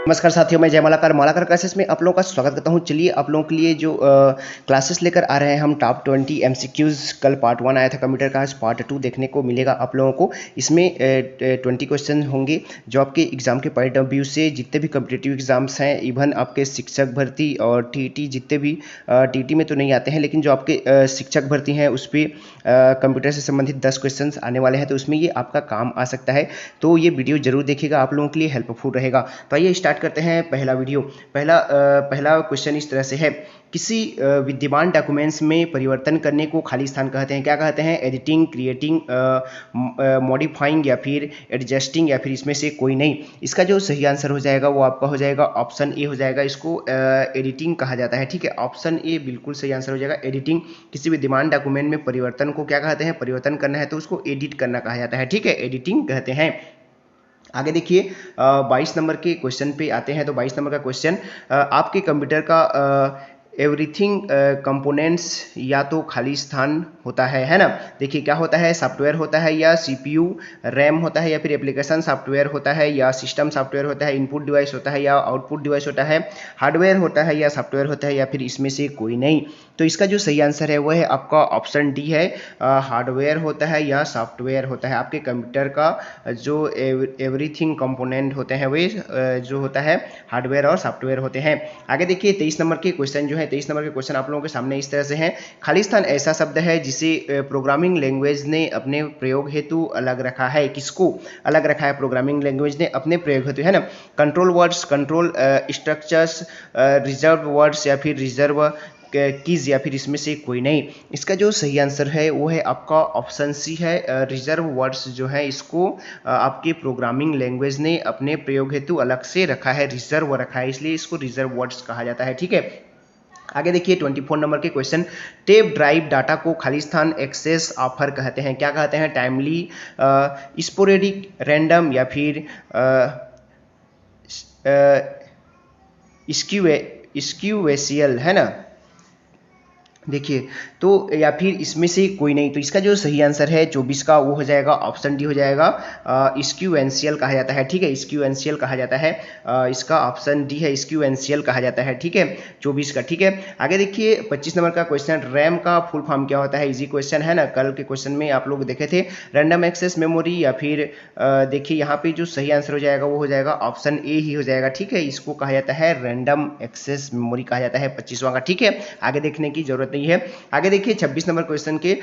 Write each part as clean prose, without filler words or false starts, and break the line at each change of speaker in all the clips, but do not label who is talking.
नमस्कार साथियों, मैं जय मालाकार मालाकार क्लासेस में आप लोगों का स्वागत करता हूं। चलिए आप लोगों के लिए जो क्लासेस लेकर आ रहे हैं हम टॉप 20 एमसीक्यूज। कल पार्ट 1 आया था कंप्यूटर का, आज पार्ट 2 देखने को मिलेगा आप लोगों को। इसमें 20 क्वेश्चन होंगे जो आपके एग्जाम के पॉइंट ऑफ व्यू से जितने भी कम्पिटेटिव एग्जाम्स हैं, इवन आपके शिक्षक भर्ती और टीटी जितने भी टीटी में तो नहीं आते हैं, लेकिन जो आपके शिक्षक भर्ती हैं उस पर कंप्यूटर से संबंधित 10 क्वेश्चन आने वाले हैं, तो उसमें ये आपका काम आ सकता है। तो ये वीडियो जरूर देखिएगा, आप लोगों के लिए हेल्पफुल रहेगा। तो आइए स्टार्ट करते हैं पहला वीडियो। पहला क्वेश्चन इस तरह से है, किसी विद्यमान डॉक्यूमेंट्स में परिवर्तन करने को खाली स्थान कहते हैं। क्या कहते हैं? एडिटिंग, क्रिएटिंग, मॉडिफाइंग या फिर एडजस्टिंग या फिर इसमें से कोई नहीं। इसका जो सही आंसर हो जाएगा वो आपका हो जाएगा ऑप्शन ए हो जाएगा। इसको एडिटिंग कहा जाता है। ठीक है, ऑप्शन ए बिल्कुल सही आंसर हो जाएगा, एडिटिंग। किसी विद्यमान डॉक्यूमेंट में परिवर्तन को क्या कहते हैं? परिवर्तन करना है तो उसको एडिट करना कहा जाता है। ठीक है, एडिटिंग कहते हैं। आगे देखिए 22 नंबर के क्वेश्चन पे आते हैं। तो 22 नंबर का क्वेश्चन, आपके कंप्यूटर का एवरीथिंग कंपोनेंट्स या तो खाली स्थान होता है ना। देखिए क्या होता है, सॉफ्टवेयर होता है या सीपीयू, रैम होता है या फिर एप्लीकेशन सॉफ्टवेयर होता है या सिस्टम सॉफ्टवेयर होता है, इनपुट डिवाइस होता है या आउटपुट डिवाइस होता है, हार्डवेयर होता है या सॉफ्टवेयर होता है या फिर इसमें से कोई नहीं। तो इसका जो सही आंसर है वो है आपका ऑप्शन डी है, हार्डवेयर होता है या सॉफ्टवेयर होता है। आपके कंप्यूटर का जो एवरीथिंग कंपोनेंट होते हैं वे जो होता है हार्डवेयर और सॉफ्टवेयर होते हैं। आगे देखिए 23 नंबर के क्वेश्चन जो है, 23 नंबर के क्वेश्चन आप लोगों के सामने इस तरह से हैं। खाली स्थान ऐसा शब्द है जिसे प्रोग्रामिंग लैंग्वेज ने अपने प्रयोग हेतु अलग रखा है। किसको अलग रखा है? प्रोग्रामिंग लैंग्वेज ने अपने प्रयोग हेतु, है ना। Control words, control structures, reserve words या फिर रिजर्व कीज या फिर इसमें से कोई नहीं। इसका जो सही आंसर है वो है आपका ऑप्शन सी है, रिजर्व वर्ड्स जो है इसको आपके प्रोग्रामिंग लैंग्वेज ने अपने प्रयोग हेतु अलग से रखा है, रिजर्व रखा है, इसलिए इसको रिजर्व वर्ड्स कहा जाता है। ठीक है, आगे देखिए 24 नंबर के क्वेश्चन, टेप ड्राइव डाटा को खाली स्थान एक्सेस ऑफर कहते हैं। क्या कहते हैं? टाइमली, स्पोरेडिक, रैंडम या फिर स्क्यूवेशियल, है ना। देखिए तो या फिर इसमें से कोई नहीं। तो इसका जो सही आंसर है 24 का वो हो जाएगा ऑप्शन डी हो जाएगा, स्क्यूएंशियल कहा जाता है। ठीक है, स्क्यूएंशियल कहा जाता है, इसका ऑप्शन डी है, स्क्यूएंशियल कहा जाता है। ठीक है, 24 का। ठीक है, आगे देखिए 25 नंबर का क्वेश्चन, रैम का फुल फॉर्म क्या होता है? इजी क्वेश्चन है ना, कल के क्वेश्चन में आप लोग देखे थे, रैंडम एक्सेस मेमोरी या फिर देखिए यहाँ पे जो सही आंसर हो जाएगा वो हो जाएगा ऑप्शन ए ही हो जाएगा। ठीक है, इसको कहा जाता है रैंडम एक्सेस मेमोरी कहा जाता है 25वां का। ठीक है, आगे देखने की जरूरत नहीं है। आगे देखिए 26 नंबर क्वेश्चन के,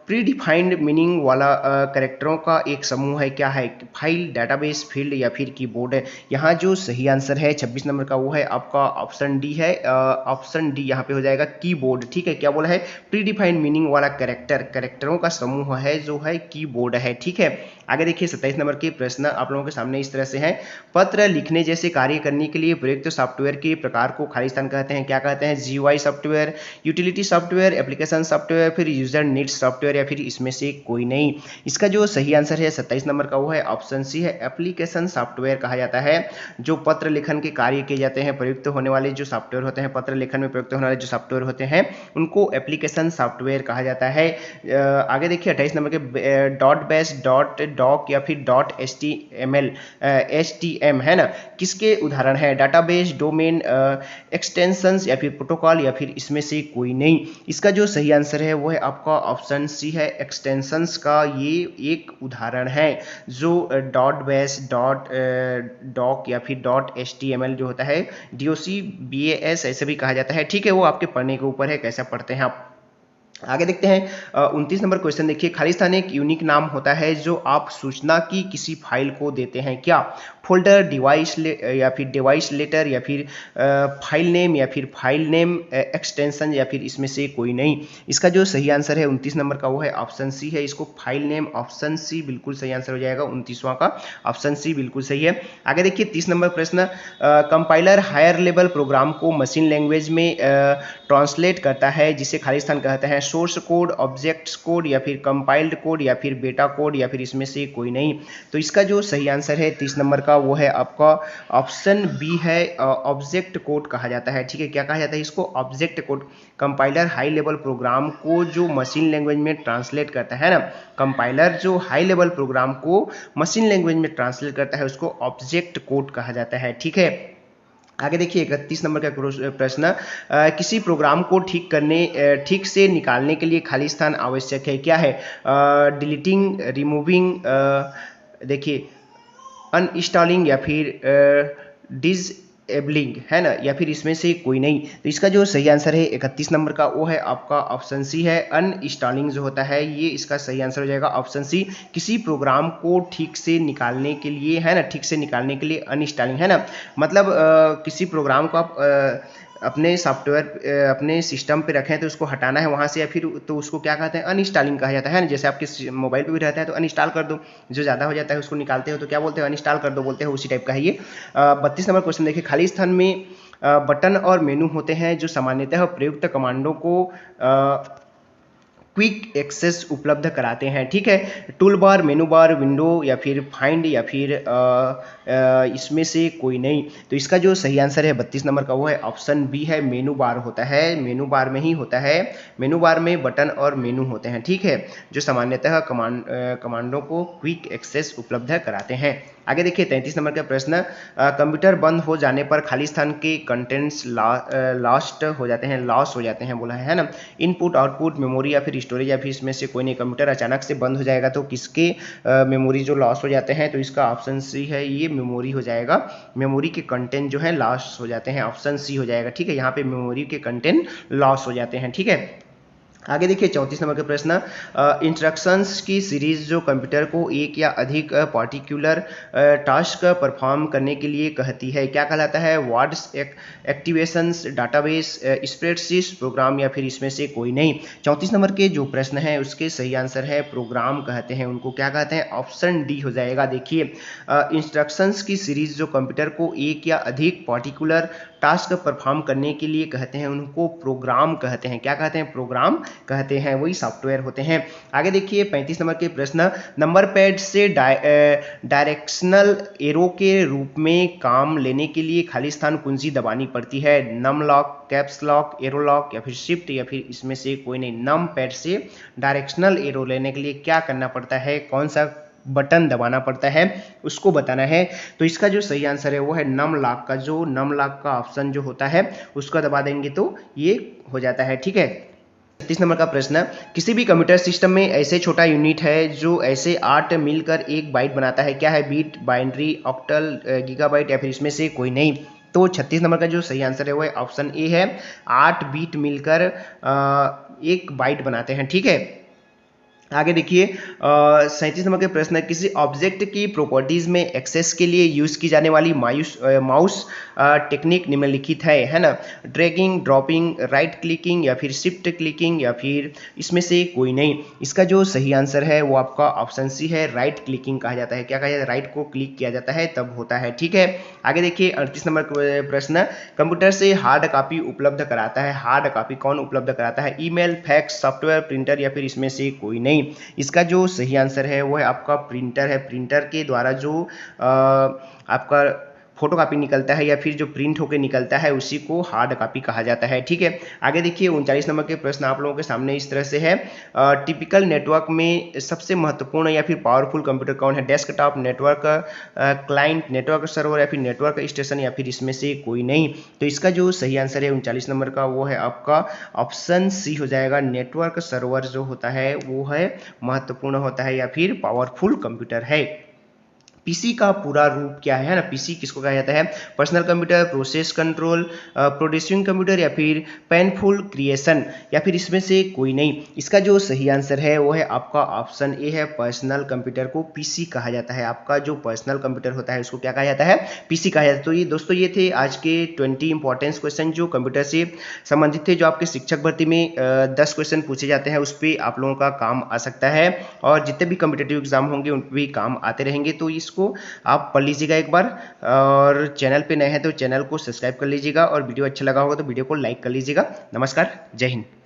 प्री डिफाइंड मीनिंग वाला कैरेक्टरों का एक समूह है। क्या है? फाइल, डेटाबेस, फील्ड या फिर कीबोर्ड है। यहाँ जो सही आंसर है 26 नंबर का वो है आपका ऑप्शन डी है, ऑप्शन डी यहाँ पे हो जाएगा कीबोर्ड। ठीक है, क्या बोला है? प्री डिफाइंड मीनिंग वाला कैरेक्टरों का समूह है जो है कीबोर्ड है। ठीक है, आगे देखिए 27 नंबर के प्रश्न आप लोगों के सामने इस तरह से हैं। पत्र लिखने जैसे कार्य करने के लिए प्रयुक्त सॉफ्टवेयर के प्रकार को खाली स्थान कहते हैं। क्या कहते हैं? GUI software, utility software, application software, फिर यूजर नीड्स सॉफ्टवेयर या फिर इसमें से कोई नहीं। इसका जो सही आंसर है 27 नंबर का वो है ऑप्शन सी है, एप्लीकेशन सॉफ्टवेयर कहा जाता है। जो पत्र लिखन के कार्य किए जाते हैं, प्रयुक्त होने वाले जो सॉफ्टवेयर होते हैं, पत्र लिखन में प्रयुक्त होने वाले जो सॉफ्टवेयर होते हैं उनको एप्लीकेशन सॉफ्टवेयर कहा जाता है। आगे देखिए 28 नंबर के, डॉट बेस, डॉट डॉक या फिर डॉट एचटीएम है ना, किसके उदाहरण है? डाटाबेस, डोमेन एक्सटेंशंस या फिर प्रोटोकॉल या फिर इसमें से कोई नहीं। इसका जो सही आंसर है वो है आपका ऑप्शन सी है, एक्सटेंशंस का ये एक उदाहरण है। जो डॉट बेस, डॉट डॉक या फिर डॉट एचटीएमएल जो होता है, डीओसी, बीएएस ऐसे भी कहा जाता है। ठीक है, वो आपके पढ़ने के ऊपर है कैसा पढ़ते हैं आप। आगे देखते हैं 29 नंबर क्वेश्चन देखिए, खाली स्थान एक यूनिक नाम होता है जो आप सूचना की किसी फाइल को देते हैं। क्या? फोल्डर, डिवाइस या फिर डिवाइस लेटर या फिर फाइल नेम या फिर फाइल नेम एक्सटेंशन या फिर इसमें से कोई नहीं। इसका जो सही आंसर है 29 नंबर का वो है ऑप्शन सी है, इसको फाइल नेम, ऑप्शन सी बिल्कुल सही आंसर हो जाएगा 29वां का, ऑप्शन सी बिल्कुल सही है। आगे देखिए 30 नंबर प्रश्न, कंपाइलर हायर लेवल प्रोग्राम को मशीन लैंग्वेज में ट्रांसलेट करता है जिसे खाली स्थान कहते हैं। सोर्स कोड, ऑब्जेक्ट्स कोड या फिर कंपाइल्ड कोड या फिर बेटा कोड या फिर इसमें से कोई नहीं। तो इसका जो सही आंसर है 30 नंबर का वो है आपका ऑप्शन बी है, ऑब्जेक्ट कोड कहा जाता है। ठीक है, क्या कहा जाता है इसको? Object code. Compiler high level program को जो मशीन लैंग्वेज में ट्रांसलेट करता है ना, कंपाइलर जो हाई लेवल प्रोग्राम को मशीन लैंग्वेज में ट्रांसलेट करता है उसको ऑब्जेक्ट कोड कहा जाता है। ठीक है, आगे देखिए 31 नंबर का प्रश्न, किसी प्रोग्राम को ठीक से निकालने के लिए खाली स्थान आवश्यक है, क्या है? डिलीटिंग, रिमूविंग, देखिए अनइंस्टॉलिंग या फिर डिसएबलिंग, है ना, या फिर इसमें से कोई नहीं। तो इसका जो सही आंसर है 31 नंबर का वो है आपका ऑप्शन सी है, अनइंस्टॉलिंग जो होता है ये इसका सही आंसर हो जाएगा ऑप्शन सी। किसी प्रोग्राम को ठीक से निकालने के लिए, है ना, ठीक से निकालने के लिए अनइंस्टॉलिंग, है ना, मतलब किसी प्रोग्राम को आप अपने सॉफ्टवेयर अपने सिस्टम पे रखें तो उसको हटाना है वहाँ से, या फिर तो उसको क्या कहते हैं? अनइंस्टॉलिंग कहा जाता है ना। जैसे आपके मोबाइल पे भी रहता है तो अनइंस्टॉल कर दो, जो ज़्यादा हो जाता है उसको निकालते हो तो क्या बोलते हो? अनइंस्टॉल कर दो बोलते हैं, उसी टाइप का है ये। 32 नंबर क्वेश्चन देखिए, खाली स्थान में बटन और मेनू होते हैं जो सामान्यतः प्रयुक्त कमांडों को क्विक एक्सेस उपलब्ध कराते हैं। ठीक है, टूल बार, मेनू बार, विंडो या फिर फाइंड या फिर इसमें से कोई नहीं। तो इसका जो सही आंसर है 32 नंबर का वो है ऑप्शन बी है, मेनू बार होता है। मेनू बार में ही होता है, मेनू बार में बटन और मेनू होते हैं। ठीक है, जो सामान्यतः कमांडों को क्विक एक्सेस उपलब्ध कराते हैं। आगे देखिए 33 नंबर का प्रश्न, कंप्यूटर बंद हो जाने पर खाली स्थान के कंटेंट्स लॉस हो जाते हैं बोला है ना। इनपुट, आउटपुट, मेमोरी या फिर स्टोरेज या फिर इसमें से कोई नहीं। कंप्यूटर अचानक से बंद हो जाएगा तो किसके मेमोरी जो लॉस हो जाते हैं? तो इसका ऑप्शन सी है, ये मेमोरी हो जाएगा। मेमोरी के कंटेंट जो है लॉस हो जाते हैं, ऑप्शन सी हो जाएगा। ठीक है, यहाँ पे मेमोरी के कंटेंट लॉस हो जाते हैं। ठीक है, आगे देखिए 34 नंबर का प्रश्न, इंस्ट्रक्शंस की सीरीज जो कंप्यूटर को एक या अधिक पार्टिकुलर टास्क परफॉर्म करने के लिए कहती है, क्या कहलाता है? वर्ड्स, एक्टिवेशंस, डाटाबेस, स्प्रेडशीट, प्रोग्राम या फिर इसमें से कोई नहीं। 34 नंबर के जो प्रश्न है उसके सही आंसर है प्रोग्राम कहते हैं, उनको क्या कहते हैं? ऑप्शन डी हो जाएगा। देखिए इंस्ट्रक्शंस की सीरीज जो कंप्यूटर को एक या अधिक पार्टिकुलर टास्क परफॉर्म करने के लिए कहते हैं उनको प्रोग्राम कहते हैं। क्या कहते हैं? प्रोग्राम कहते हैं, वही सॉफ्टवेयर होते हैं। आगे देखिए 35 नंबर के प्रश्न, नंबर पैड से डायरेक्शनल एरो के रूप में काम लेने के लिए खाली स्थान कुंजी दबानी पड़ती है? Num lock, caps lock, arrow lock या फिर शिफ्ट या फिर इसमें से कोई नहीं। नम पैड से डायरेक्शनल एरो लेने के लिए क्या करना पड़ता है? कौन सा बटन दबाना पड़ता है उसको बताना है। तो इसका जो सही आंसर है वो है नम लॉक का, जो नम लॉक का ऑप्शन जो होता है उसको दबा देंगे तो ये हो जाता है। ठीक है, 36 नंबर का प्रश्न, किसी भी कंप्यूटर सिस्टम में ऐसे छोटा यूनिट है जो ऐसे 8 मिलकर एक बाइट बनाता है, क्या है? बीट, बाइनरी, ऑक्टल, गीगाबाइट या फिर इसमें से कोई नहीं। तो 36 नंबर का जो सही आंसर है वो है ऑप्शन ए है, 8 बीट मिलकर एक बाइट बनाते हैं। ठीक है, आगे देखिए 37 नंबर के प्रश्न, किसी ऑब्जेक्ट की प्रॉपर्टीज में एक्सेस के लिए यूज की जाने वाली माउस टेक्निक निम्नलिखित है ना? ड्रैगिंग, ड्रॉपिंग, राइट क्लिकिंग या फिर शिफ्ट क्लिकिंग या फिर इसमें से कोई नहीं। इसका जो सही आंसर है वो आपका ऑप्शन सी है, राइट क्लिकिंग कहा जाता है। क्या कहा जाता है? राइट को क्लिक किया जाता है तब होता है। ठीक है, आगे देखिए 38 नंबर प्रश्न, कंप्यूटर से हार्ड कॉपी उपलब्ध कराता है, हार्ड कॉपी कौन उपलब्ध कराता है? ईमेल, फैक्स, सॉफ्टवेयर, प्रिंटर या फिर इसमें से कोई नहीं। इसका जो सही आंसर है वो है आपका प्रिंटर है। प्रिंटर के द्वारा जो आपका फोटो कॉपी निकलता है या फिर जो प्रिंट होकर निकलता है उसी को हार्ड कॉपी कहा जाता है। ठीक है, आगे देखिए 39 नंबर के प्रश्न आप लोगों के सामने इस तरह से है, टिपिकल नेटवर्क में सबसे महत्वपूर्ण या फिर पावरफुल कंप्यूटर कौन है? Desktop, network client, network server या फिर नेटवर्क स्टेशन या फिर इसमें से कोई नहीं। तो इसका जो सही आंसर है 39 नंबर का वो है आपका ऑप्शन सी हो जाएगा, नेटवर्क सर्वर जो होता है वो है महत्वपूर्ण होता है या फिर पावरफुल कंप्यूटर है। पीसी का पूरा रूप क्या है ना? पीसी किसको कहा जाता है? Personal computer, process control, producing computer या फिर पेनफुल क्रिएशन या फिर इसमें से कोई नहीं। इसका जो सही आंसर है वो है आपका ऑप्शन ए है, पर्सनल कंप्यूटर को पीसी कहा जाता है। आपका जो पर्सनल कंप्यूटर होता है उसको क्या कहा जाता है? पीसी कहा जाता है। तो ये दोस्तों ये थे आज के 20 इंपॉर्टेंस क्वेश्चन जो कंप्यूटर से संबंधित थे, जो आपके शिक्षक भर्ती में 10 क्वेश्चन पूछे जाते हैं, उस पर आप लोगों का काम आ सकता है और जितने भी कॉम्पिटिटिव एग्जाम होंगे उन पर भी काम आते रहेंगे। तो इसको आप पढ़ लीजिएगा एक बार, और चैनल पे नए हैं तो चैनल को सब्सक्राइब कर लीजिएगा और वीडियो अच्छा लगा होगा तो वीडियो को लाइक कर लीजिएगा। नमस्कार, जय हिंद।